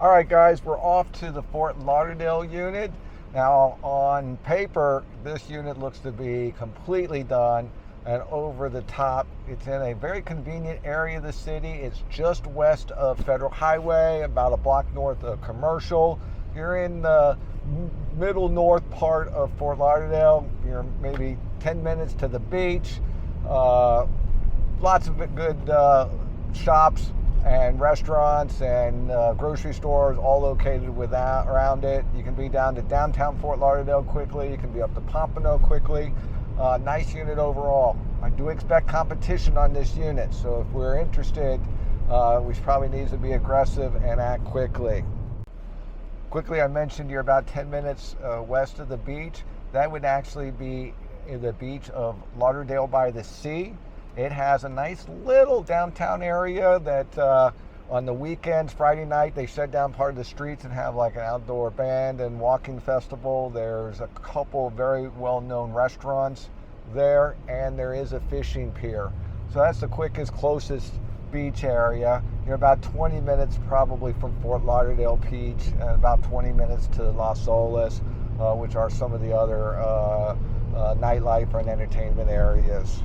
All right, guys, we're off to the Fort Lauderdale unit. Now, on paper, this unit looks to be completely done and over the top. It's in a very convenient area of the city. It's just west of Federal Highway, about a block north of Commercial. You're in the middle north part of Fort Lauderdale. You're maybe 10 minutes to the beach. Lots of good shops and restaurants and grocery stores all located around it. You can be down to downtown Fort Lauderdale quickly. You can be up to Pompano quickly. Nice unit overall. I do expect competition on this unit, so if we're interested, we probably need to be aggressive and act quickly. Quickly, I mentioned you're about 10 minutes west of the beach. That would actually be the beach of Lauderdale by the Sea. It has a nice little downtown area that on the weekends, Friday night, they shut down part of the streets and have like an outdoor band and walking festival. There's a couple very well-known restaurants there, and there is a fishing pier. So that's the quickest, closest beach area. You're about 20 minutes probably from Fort Lauderdale Beach, and about 20 minutes to Las Olas, which are some of the other nightlife and entertainment areas.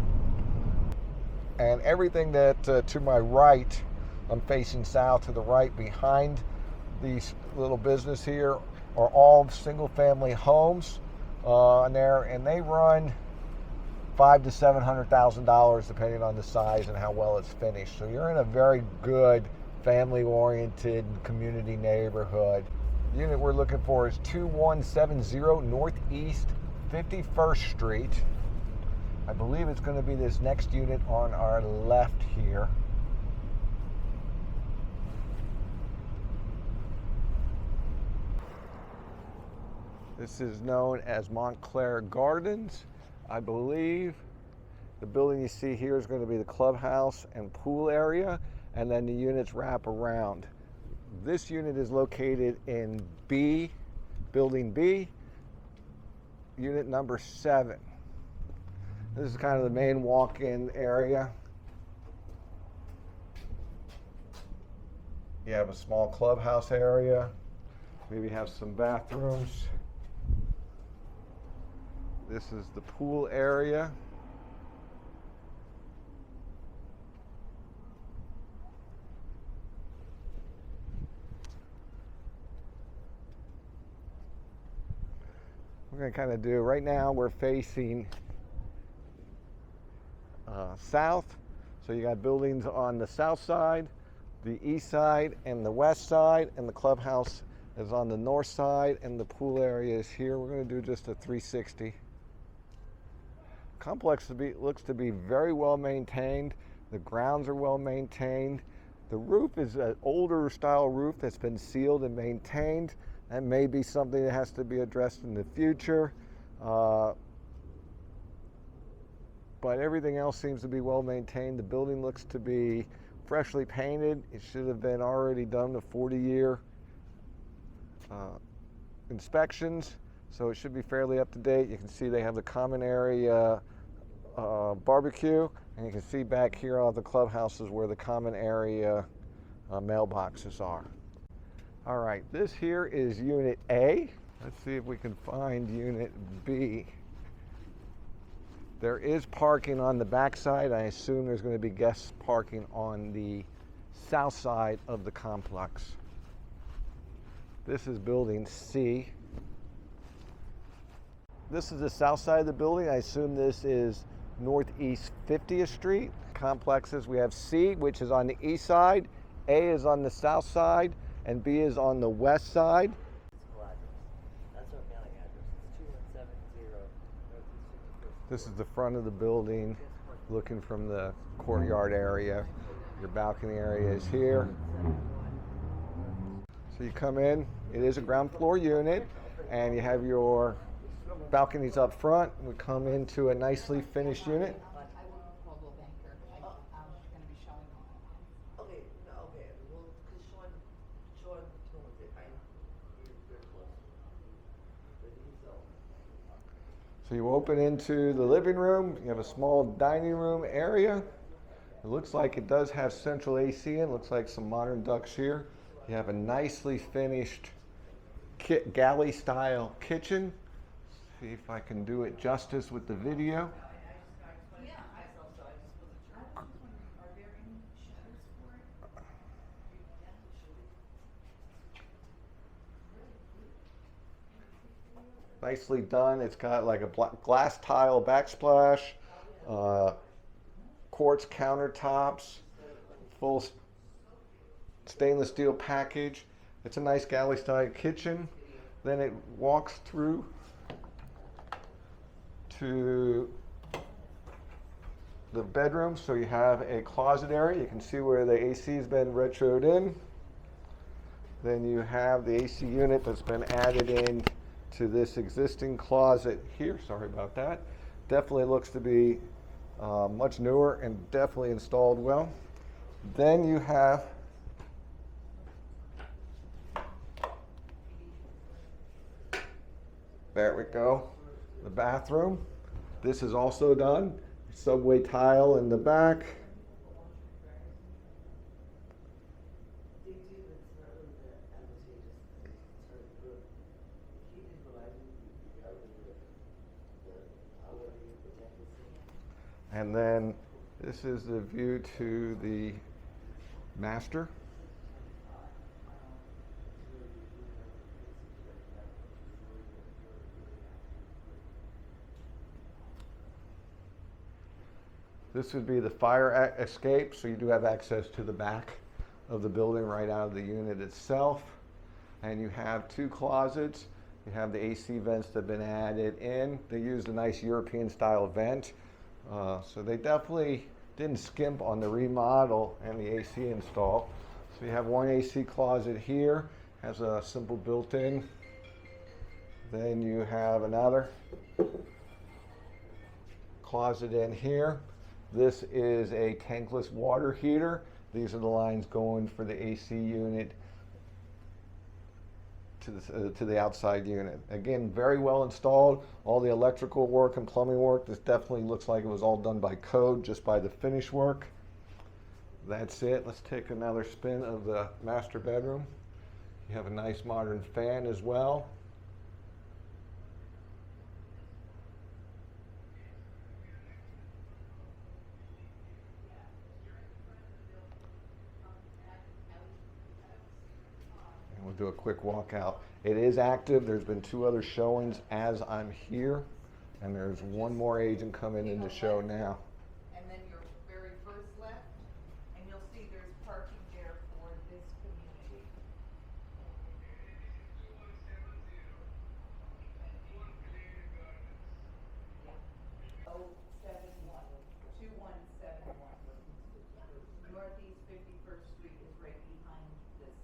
And everything that to my right, I'm facing south to the right behind these little business here, are all single family homes there, and they run $500,000 to $700,000 depending on the size and how well it's finished. So you're in a very good family-oriented community neighborhood. The unit we're looking for is 2170 Northeast 51st Street. I believe it's going to be this next unit on our left here. This is known as Montclair Gardens. I believe the building you see here is going to be the clubhouse and pool area, and then the units wrap around. This unit is located in B, Building B, unit number 7. This is kind of the main walk-in area. You have a small clubhouse area. Maybe have some bathrooms. This is the pool area. We're going to kind of do, right now we're facing south, so you got buildings on the south side, the east side, and the west side, and the clubhouse is on the north side, and the pool area is here. We're going to do just a 360. Complex looks to be very well maintained. The grounds are well maintained. The roof is an older style roof that's been sealed and maintained. That may be something that has to be addressed in the future. But everything else seems to be well maintained. The building looks to be freshly painted. It should have been already done the 40-year inspections, so it should be fairly up to date. You can see they have the common area barbecue, and you can see back here all the clubhouses where the common area mailboxes are. All right, this here is Unit A. Let's see if we can find Unit B. There is parking on the back side. I assume there's going to be guest parking on the south side of the complex. This is Building C. This is the south side of the building. I assume this is Northeast 50th Street. Complexes, we have C, which is on the east side, A is on the south side, and B is on the west side. This is the front of the building, looking from the courtyard area. Your balcony area is here. So you come in, it is a ground floor unit, and you have your balconies up front. We come into a nicely finished unit. So you open into the living room. You have a small dining room area. It looks like it does have central AC. It looks like some modern ducts here. You have a nicely finished galley style kitchen. See if I can do it justice with the video. Nicely done. It's got like a glass tile backsplash, quartz countertops, full stainless steel package. It's a nice galley style kitchen. Then it walks through to the bedroom. So you have a closet area. You can see where the AC has been retroed in. Then you have the AC unit that's been added in to this existing closet here. Sorry about that. Definitely looks to be much newer and definitely installed well. Then you have there we go, the bathroom. This is also done. Subway tile in the back. And then this is the view to the master. This would be the fire escape, so you do have access to the back of the building right out of the unit itself. And you have two closets. You have the AC vents that have been added in. They used a nice European style vent. So they definitely didn't skimp on the remodel and the AC install. So you have one AC closet here, has a simple built-in. Then you have another closet in here. This is a tankless water heater. These are the lines going for the AC unit to the outside unit. Again, very well installed. All the electrical work and plumbing work, this definitely looks like it was all done by code, just by the finish work. That's it. Let's take another spin of the master bedroom. You have a nice modern fan as well. We'll do a quick walkout. It is active. There's been 2 other showings as I'm here, and there's one more agent coming in to show now. And then your very first left, and you'll see there's parking there for this community. 2171. Northeast 51st Street is right behind this.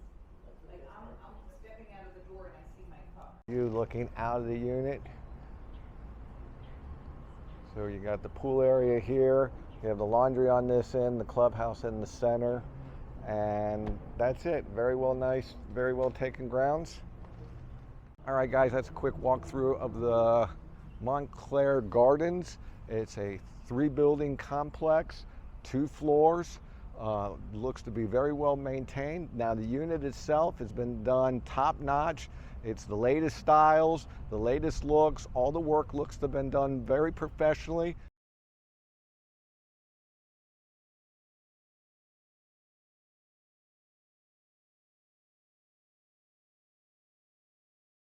Like I'm stepping out of the door and I see my car. You looking out of the unit. So you got the pool area here. You have the laundry on this end, the clubhouse in the center, and that's it. Very well nice, very well taken grounds. All right, guys, that's a quick walkthrough of the Montclair Gardens. It's a 3-building complex, 2 floors. Looks to be very well maintained. Now the unit itself has been done top notch. It's the latest styles, the latest looks. All the work looks to have been done very professionally.